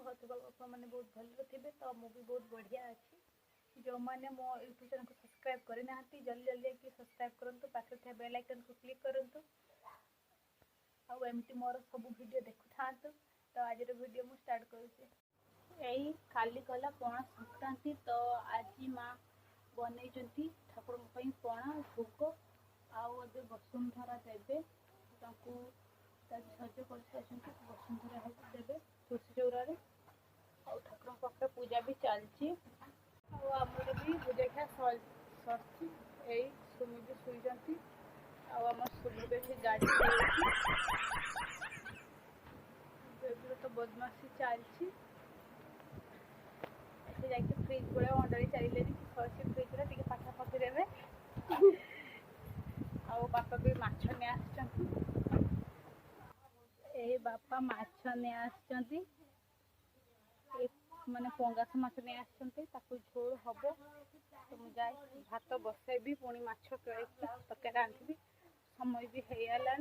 मैंने बहुत भल थे तो मुझे बहुत बढ़िया अच्छी जो मैंने मो यूट्यूब चैनल को सब्सक्राइब करना जल्दी जल्दी कि सब्सक्राइब करूँ पाखे थे बेल आइकन को क्लिक करूँ आमती मोर सब वीडियो देखु था। तो आज वीडियो मु स्टार्ट करुँचे काली गला पणा संक्रांति तो आज माँ बन ठाकुर पणा भोग आउ वसुंधरा देवे सज कर वसुंधरा देवे तुलसी चौरा ठाकुर पाखे पूजा भी चलती आमर भी पूजा खा सर सुमी भी शुई आम सुमी भी गाड़ी तो बदमाशी चलती फ्रिज बड़े अंडारी चलिए कि फ्रिज टे पाखापाखि देवे बापा भी माछ नहीं बापा माछ नहीं माने पंगास माछ नहीं आसो झोल हम तो मुझे जाए भात बसैबी पुणी माछ तक रांधि समय भी होगा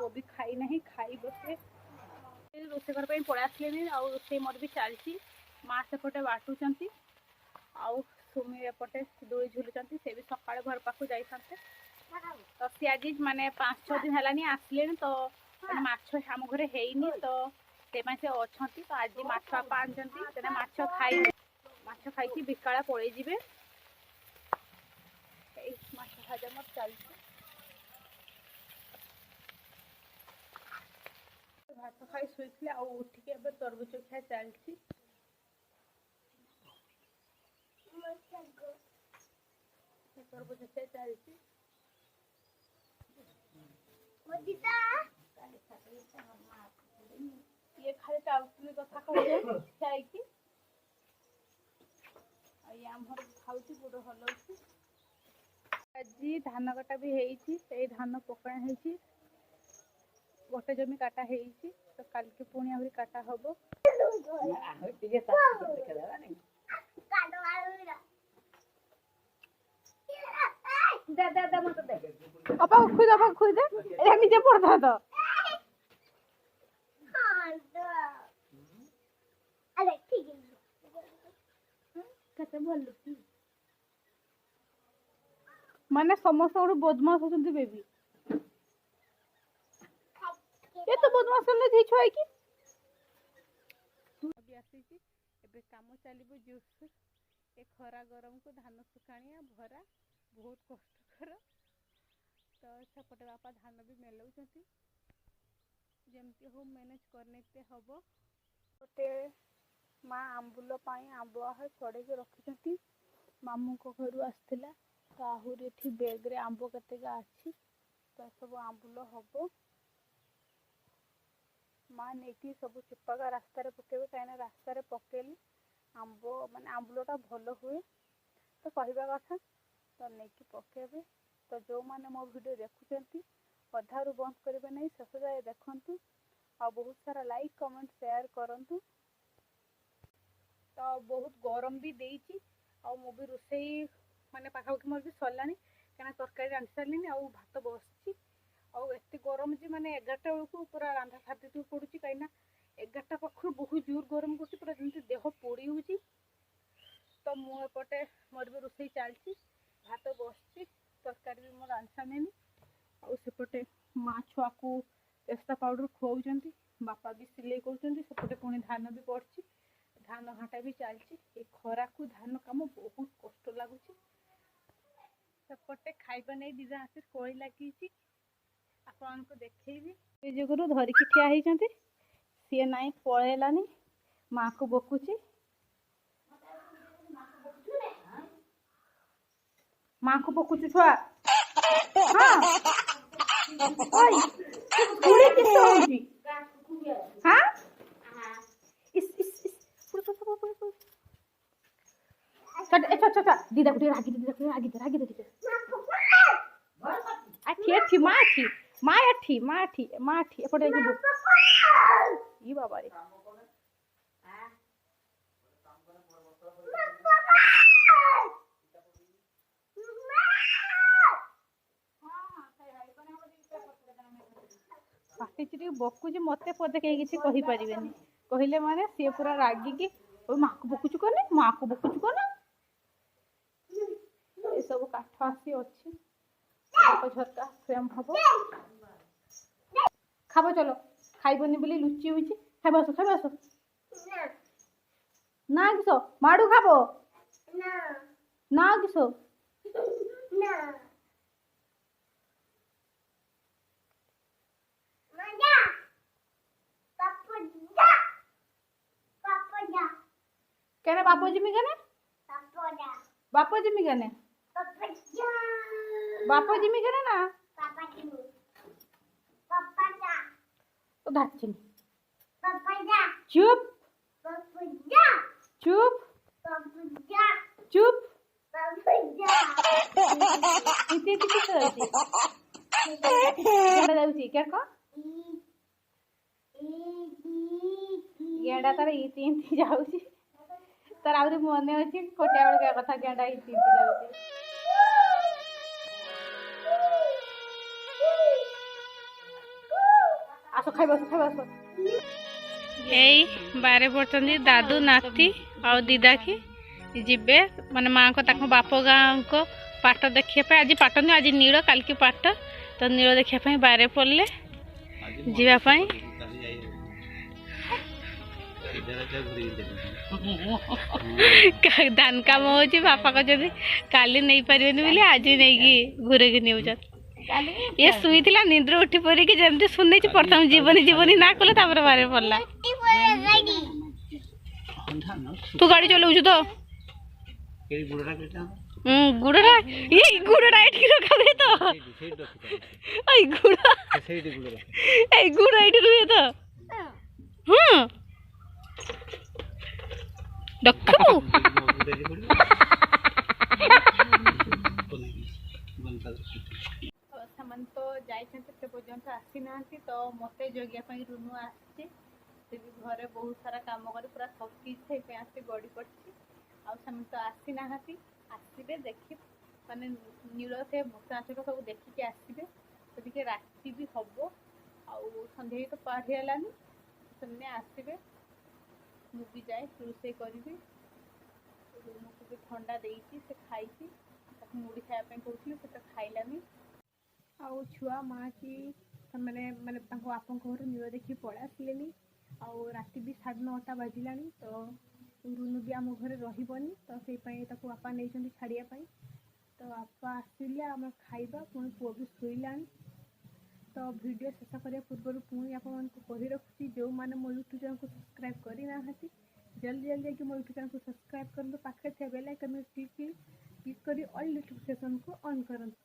वो भी खाई ना खाई बसे रोसे घर पर पलि आसले रोसे मोर भी चलती माँ सेपटे बाटुंट आउ सुमी एपटे दोई झुलुंट से भी सकाଳେ घर पाक जाते तो सी आज माने 5-6 दिन है आसले तो माछ आम घरे हैनी तो से अच्छा तो आज माछ बापा आनते माछ खाई बिकाला पड़े जी माछ भाजा मोर चलती भात खाई शुई उठिक तरबुज खिया चलती तरबुज खिया चलती ये खाली टाउटली कथा कहूँ खाई आमर खाऊँ गोड़ हलाऊँ आज धान कटा भी है धान पकड़ा है गोटे जमी काटा है तो कल के पुणी आहरी काटा हम खुद दे निजे पड़ता तो माने समस्त बदमाश होती बेबी ये तो बदमाश होने छुआ कि अभी आसी काम चलो जूस ए खरा गरम को धान सुखाणिया भरा बहुत कष्टकर तो सेपटे बापा धान भी मेलाऊँ जमती हो मैनेज करने हम गोटे माँ आंबुल आंब छड़े रखी मामू को घर आसला तो आहरी बेग्रे आंब केतेगा अच्छी तो सब आंबुल हम माँ नहीं सब चिपका रास्तार पकेबे कहीं रास्तार पकेले आंब माने आंबुलटा भल हुए तो कहवा कथा तो नहीं पकेबे तो जो मैंने मो वीडियो देखुं अधारू बंद करेंगे नहीं शेष जाए देखु आ बहुत सारा लाइक कमेंट शेयर करूँ तो बहुत गरम भी देती भी रोसे माने पाखापाखि मोर भी सरलानी कहीं तरकारी रांधि सारे आ भात बस एत गरम जी माने 11टा बेलू पूरा रांधा छाड़ी पड़ू कहीं 11टा पाखर बहुत जोर गरम कर पूरा जमी देह पोड़ी हो तो मुझे मोर भी रोसे चलती भात बस तरकारी भी मोर रांधि सारे आउपटे माँ छुआ को तेस्ता पाउडर खुआऊँ बापा भी सिलाई करपटे पुणी धान भी पड़ी धान हाटा भी चलती ये खरा को धान कम बहुत कष्ट लगुच सेपटे खाइबा नहीं दीदा आसी कई लगी आपण को देखी जुगुरु धरिकी ठिया होती सी ना पलैलानी माँ को बकुची माँ को बकुचु छुआ हाँ हाँ दीदा को रागी दे माँ एपटे ये बाबा रे पाटी बकुची मत पदे कहीं किसी कही पारे कहले माने सी पूरा रागिकी माँ को बकुचु कने माँ को बकुचु कने ये सब काठ आसी अच्छी झरका फ्रेम हम खाब चलो खाइबनी बोली लुचि होइछि खाइब आस ना किस माडू खाब ना किस केने बापू जी मी केने बापू जी मी केने बापू जी मी केने ना तो धाचिनी चुप चुप चुप इतनी किसी गेंडा जाऊची क्या को गेंडा तार इति इति जाऊची तार आउरी मने अछि कोटिया बेल का कथा गेंडा इति इति जाऊची आसो खाइबो एई बारे पड़ती दादू नाती आ दीदा की जीवे माने माँ को ताको बाप गाँ को पाट देखिए आज पाट नहीं आज नीड़ काल की पाट तो नीड़ देखिए बारे पड़े जीवाई धान कम हो बापा को जब काली नहीं पारे बोले आज नहीं घूरे की न्यूज ये शुई निद्र उठी पड़ी जमी शुने प्रथम जीवनी जीवनी ना कले बारे पड़ला तू गाड़ी चलाऊ तो गुड़रा ये गुड़रा एठी रखा हुए तो आई गुड़ा ए गुड़ा एठी रुए तो डक्कू ସେମାନେ ତ ଯାଇଛନ୍ତି ସେ ପର୍ଯ୍ୟନ୍ତ ଆସିନାହାନ୍ତି ତ ମୋତେ ଜଗିବା ପାଇଁ ରୁନୁ ଆସିଛି ସେ ବି ଘରେ ବହୁତ ସାରା କାମ କରି ପୁରା ଥକିଛି ସେଇପାଇଁ ଆସି ଗଡ଼ି ପଡ଼ିଛି ଆଉ ସେମାନେ ତ ଆସିନାହାନ୍ତି ଆସିବେ ଦେଖି ମାନେ ନୀଳ ସେ ଭସାଞ୍ଚଳ ସବୁ ଦେଖିକି ଆସିବେ ତ ଟିକେ ରାତି ବି ହବ ଆଉ ସନ୍ଧ୍ୟା ବି ତ ପାରି ହେଲାନି ସେମାନେ ଆସିବେ ମୁଁ ବି ଯାଏ ରୋଷେଇ କରିବି ରୁନୁକୁ ବି ଥଣ୍ଡା ଦେଇଛି ସେ ଖାଇଛି ତାକୁ ମୁଢ଼ି ଖାଇବା ପାଇଁ କହୁଥିଲି ସେ ତ ଖାଇଲାନି ଆଉ ଛୁଆ ମାଆ କି ସେମାନେ ମାନେ ତାଙ୍କ ବାପାଙ୍କ ଘରୁ ନୀଳ ଦେଖି ପଳେଇ ଆସିଲେନି ଆଉ ରାତି ବି 9:30 ବାଜିଲାଣି ତ ରୁନୁ ବି ଆମ ଘରେ ରହିବନି ତ ସେଇପାଇଁ ତାକୁ ବାପା ନେଇଛନ୍ତି ଛାଡ଼ିବା ପାଇଁ ତ ବାପା ଆସିଲେ ଆମେ ଖାଇବା ପୁଣି ପୁଅ ବି ଶୋଇଲାଣି ତ ଭିଡ଼ିଓ ଶେଷ କରିବା ପୂର୍ବରୁ ପୁଣି ଆପଣମାନଙ୍କୁ କହି ରଖୁଛି ଯେଉଁମାନେ ମୋ ୟୁଟ୍ୟୁବ୍ ଚ୍ୟାନେଲ୍କୁ ସବସ୍କ୍ରାଇବ୍ କରିନାହାନ୍ତି ଜଲ୍ଦି ଯାଇକି ମୋ ୟୁଟ୍ୟୁବ୍ ଚ୍ୟାନେଲ୍କୁ ସବସ୍କ୍ରାଇବ୍ କରନ୍ତୁ ପାଖରେ ଥିବା ବେଲ୍ ଆଇକନ୍କୁ କ୍ଲିକ୍ କରି ଅଲ୍ ନୋଟିଫିକେସନ୍କୁ ଅନ୍ କରନ୍ତୁ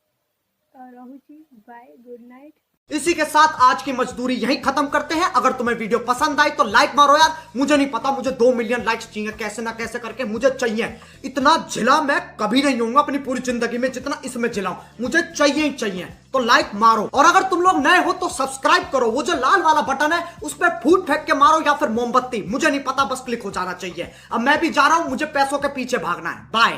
रहुची बाय गुड नाइट। इसी के साथ आज की मजदूरी यहीं खत्म करते हैं। अगर तुम्हें वीडियो पसंद आई तो लाइक मारो यार, मुझे नहीं पता, मुझे 2 मिलियन लाइक्स चाहिए, कैसे ना कैसे करके मुझे चाहिए। इतना झिला मैं कभी नहीं होऊंगा अपनी पूरी जिंदगी में जितना इसमें झिलाऊं, मुझे चाहिए ही चाहिए। तो लाइक मारो और अगर तुम लोग नए हो तो सब्सक्राइब करो, वो जो लाल वाला बटन है उस पर फूट फेंक के मारो या फिर मोमबत्ती, मुझे नहीं पता, बस क्लिक हो जाना चाहिए। अब मैं भी जा रहा हूं, मुझे पैसों के पीछे भागना है। बाय।